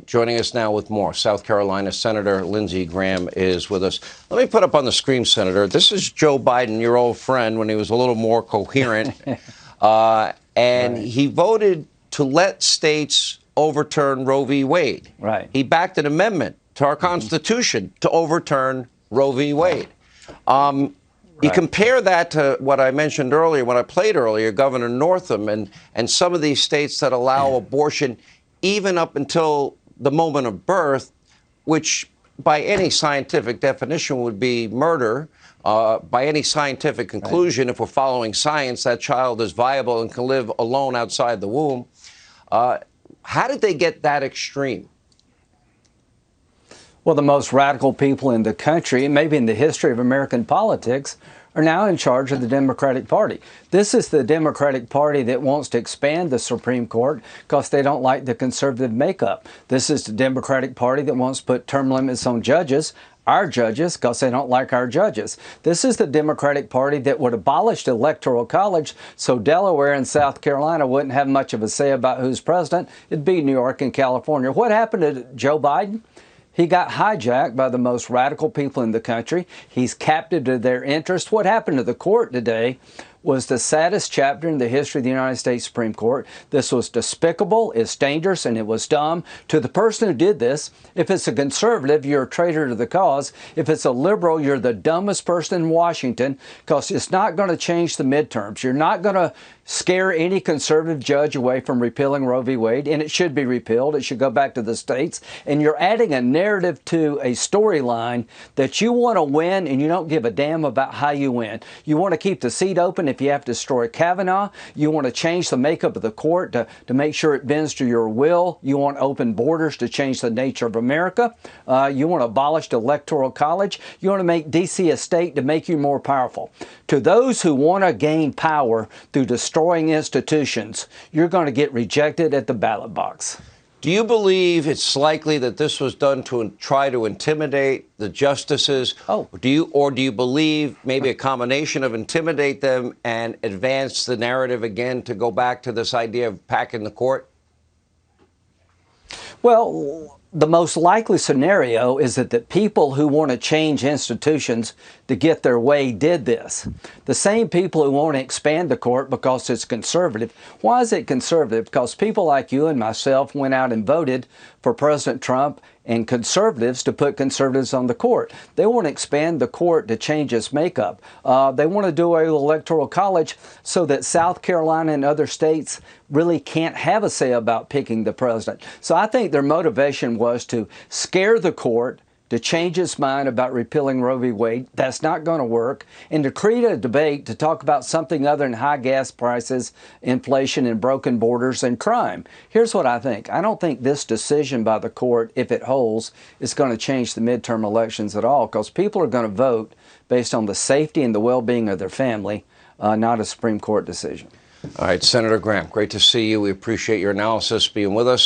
Joining us now with more. South Carolina Senator Lindsey Graham is with us. Let me put up on the screen, Senator. This is Joe Biden, your old friend, when he was a little more coherent. And he voted to let states overturn Roe v. Wade. Right. He backed an amendment to our Constitution to overturn Roe v. Wade. You compare that to what I mentioned earlier, what I played earlier, Governor Northam and some of these states that allow abortion even up until the moment of birth, which by any scientific definition would be murder. By any scientific conclusion, if we're following science, that child is viable and can live alone outside the womb. How did they get that extreme? Well, the most radical people in the country, and maybe in the history of American politics, are now in charge of the Democratic Party. This is the Democratic Party that wants to expand the Supreme Court because they don't like the conservative makeup. This is the Democratic Party that wants to put term limits on judges, our judges, because they don't like our judges. This is the Democratic Party that would abolish the Electoral College so Delaware and South Carolina wouldn't have much of a say about who's president. It'd be New York and California. What happened to Joe Biden? He got hijacked by the most radical people in the country. He's captive to their interests. What happened to the court today was the saddest chapter in the history of the United States Supreme Court. This was despicable, it's dangerous, and it was dumb. To the person who did this, if it's a conservative, you're a traitor to the cause. If it's a liberal, you're the dumbest person in Washington, because it's not going to change the midterms. You're not going to scare any conservative judge away from repealing Roe v. Wade, and it should be repealed. It should go back to the states. And you're adding a narrative to a storyline that you want to win, and you don't give a damn about how you win. You want to keep the seat open if you have to destroy Kavanaugh. You want to change the makeup of the court to make sure it bends to your will. You want open borders to change the nature of America. You want to abolish the Electoral College. You want to make D.C. a state to make you more powerful. To those who want to gain power through destroying institutions, you're going to get rejected at the ballot box. Do you believe it's likely that this was done to try to intimidate the justices? Do you believe maybe a combination of intimidate them and advance the narrative again to go back to this idea of packing the court? Well, the most likely scenario is that the people who want to change institutions to get their way did this. The same people who want to expand the court because it's conservative. Why is it conservative? Because people like you and myself went out and voted for President Trump and conservatives to put conservatives on the court. They want to expand the court to change its makeup. They want to do away with the Electoral College so that South Carolina and other states really can't have a say about picking the president. So I think their motivation was to scare the court, to change its mind about repealing Roe v. Wade. That's not going to work. And to create a debate to talk about something other than high gas prices, inflation, and broken borders and crime. Here's what I think. I don't think this decision by the court, if it holds, is going to change the midterm elections at all, because people are going to vote based on the safety and the well-being of their family, not a Supreme Court decision. All right, Senator Graham, great to see you. We appreciate your analysis, being with us.